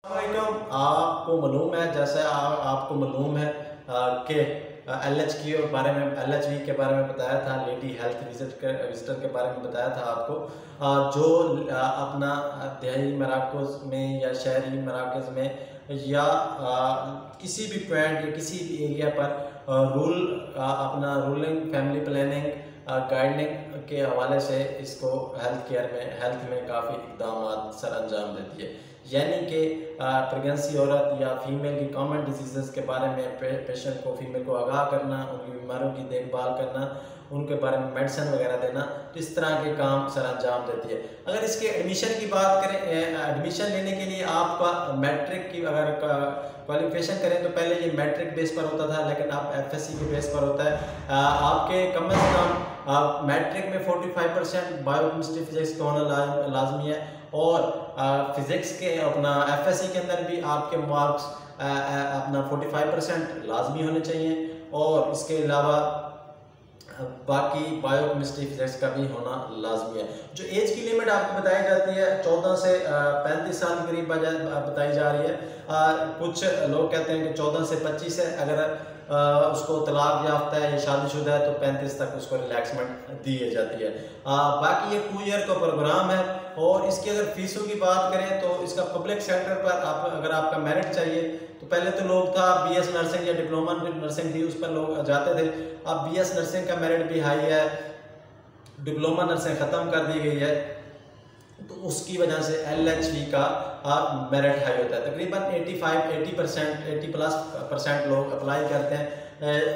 आपको मालूम है, जैसे आपको मालूम है कि LH के बारे में, LHV के बारे में बताया था, लेडी हेल्थ विजिटर के बारे में बताया था आपको। जो अपना देहाती मराकज़ में या शहरी मराकज़ में या किसी भी पॉइंट या किसी भी एरिया पर अपना रूलिंग फैमिली प्लानिंग गाइडलाइन के हवाले से इसको हेल्थ में काफ़ी इक़दाम सर अंजाम देती है। यानी कि प्रेगनेंसी औरत या फीमेल की कॉमन डिजीज़ के बारे में पेशेंट को, फीमेल को आगाह करना, उनकी बीमारियों की देखभाल करना, उनके बारे में मेडिसिन वगैरह देना, तो इस तरह के काम सर अंजाम देती है। अगर इसके एडमिशन की बात करें, एडमिशन लेने के लिए आपका मैट्रिक की अगर क्वालिफिकेशन करें तो पहले ये मैट्रिक बेस पर होता था, लेकिन अब FSC के बेस पर होता है। आपके कम से कम मैट्रिक में 45% बायोकेमिस्ट्री फिजिक्स का होना लाजमी है, और फिज़िक्स के अपना FSC के अंदर भी आपके मार्क्स अपना 45% लाजमी होने चाहिए, और इसके अलावा बाकी बायोकेमिस्ट्री फिजिक्स का भी होना लाजमी है। जो एज की लिमिट आपको बताई जाती है 14 से 35 साल के करीब बताई जा रही है। कुछ लोग कहते हैं कि 14 से 25 है, अगर उसको तलाक याफ्ता है या शादीशुदा है तो 35 तक उसको रिलैक्समेंट दी जाती है। बाकी ये 2 ईयर का प्रोग्राम है। और इसकी अगर फीसों की बात करें तो इसका पब्लिक सेक्टर पर अगर आपका मेरिट चाहिए तो पहले तो लोग था BS नर्सिंग या डिप्लोमा नर्सिंग थी, उस पर लोग जाते थे। अब BS नर्सिंग का मेरिट भी हाई है, डिप्लोमा नर्सिंग ख़त्म कर दी गई है, तो उसकी वजह से LHV का मेरिट हाई होता है। तकरीबन 80% लोग अप्लाई करते हैं।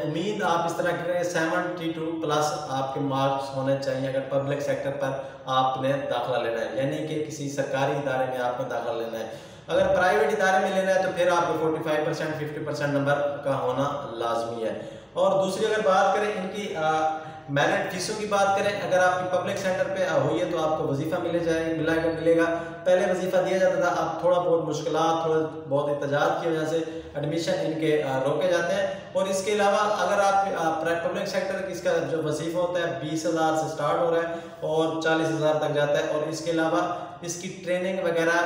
उम्मीद आप इस तरह करें 72+ आपके मार्क्स होने चाहिए अगर पब्लिक सेक्टर पर आपने दाखिला लेना है, यानी कि किसी सरकारी इदारे में आपने दाखिला लेना है। अगर प्राइवेट इदारे में लेना है तो फिर आपको 45% 50% नंबर का होना लाजमी है। और दूसरी अगर बात करें इनकी मेरिट फीसों की बात करें, अगर आपकी पब्लिक सेंटर पे हुई है तो आपको वजीफ़ा मिलेगा। पहले वजीफ़ा दिया जाता था, अब थोड़ा बहुत मुश्किलात, थोड़ा बहुत एहतजाज की वजह से एडमिशन इनके रोके जाते हैं। और इसके अलावा अगर आप पब्लिक सेक्टर की इसका जो वजीफ़ा होता है 20,000 से स्टार्ट हो रहा है और 40,000 तक जाता है। और इसके अलावा इसकी ट्रेनिंग वगैरह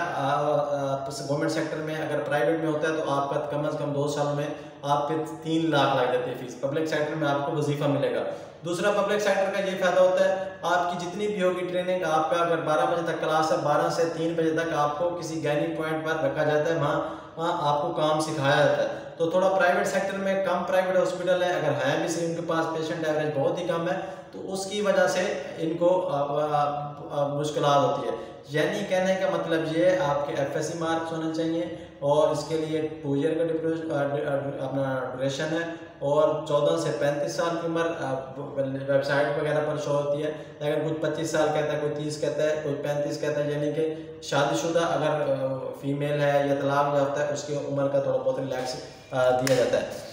गवर्नमेंट सेक्टर में, अगर प्राइवेट में होता है तो आपका कम से कम 2 साल में आप पे 3 लाख लग जाती है फीस। पब्लिक सेक्टर में आपको वजीफ़ा मिलेगा। दूसरा पब्लिक सेक्टर का ये फ़ायदा होता है, आपकी जितनी भी होगी ट्रेनिंग, आपका अगर 12 बजे तक क्लास है, 12 से 3 बजे तक आपको किसी गाइनिंग पॉइंट पर रखा जाता है, वहाँ आपको काम सिखाया जाता है। तो थोड़ा प्राइवेट सेक्टर में कम प्राइवेट हॉस्पिटल है, अगर है भी सही, उनके पास पेशेंट एवरेज बहुत ही कम है, तो उसकी वजह से इनको मुश्किलात होती है। यानी कहने का मतलब ये है आपके FSC मार्क्स होने चाहिए, और इसके लिए 2 ईयर का अपना ड्यूरेशन है, और 14 से 35 साल की उम्र वेबसाइट वगैरह पर शो होती है। अगर कुछ 25 साल कहता है, कोई 30 कहता है, कोई 35 कहता है, यानी कि शादीशुदा अगर फीमेल है या तलाक याफ्ता है उसकी उम्र का थोड़ा बहुत रिलैक्स दिया जाता है।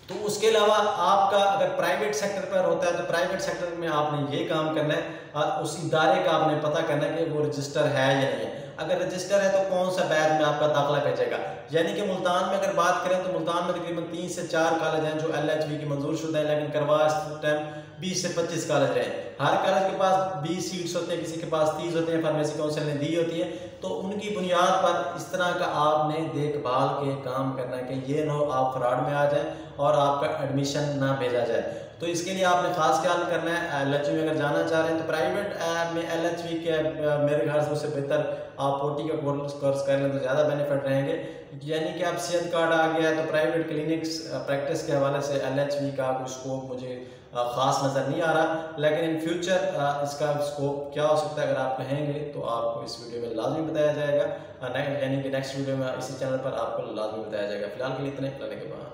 तो उसके अलावा आपका अगर प्राइवेट सेक्टर पर होता है तो प्राइवेट सेक्टर में आपने ये काम करना है, उस इदारे का आपने पता करना है कि वो रजिस्टर है या नहीं है। अगर रजिस्टर है तो कौन सा बैच में आपका दाखिला भेजेगा। यानी कि मुल्तान में अगर बात करें तो मुल्तान में तकरीबन 3 से 4 कॉलेज हैं जो LHV की मंजूर शुदा है, लेकिन करवा इस टाइम 20 से 25 कॉलेज हैं। हर कॉलेज के पास 20 सीट्स होते हैं, किसी के पास 30 होते हैं, फार्मेसी काउंसिल ने दी होती है। तो उनकी बुनियाद पर इस तरह का आपने देखभाल के काम करना है कि ये ना हो आप फ्रॉड में आ जाए और आपका एडमिशन ना भेजा जाए। तो इसके लिए आपने खास ख्याल करना है। LHV में अगर जाना चाह रहे हैं तो प्राइवेट में LHV के मेरे ख्याल से उससे बेहतर आप OT का कोर्स कर लें तो ज़्यादा बेनिफिट रहेंगे। यानी कि अब सेहत कार्ड आ गया है तो प्राइवेट क्लिनिक्स प्रैक्टिस के हवाले से LHV का कोई स्कोप मुझे ख़ास नज़र नहीं आ रहा, लेकिन इन फ्यूचर इसका स्कोप क्या हो सकता है अगर आप कहेंगे तो आपको इस वीडियो में लाजमी बताया जाएगा। यानी कि नेक्स्ट वीडियो में इसी चैनल पर आपको लाजमी बताया जाएगा। फिलहाल के लिए इतने, के बाद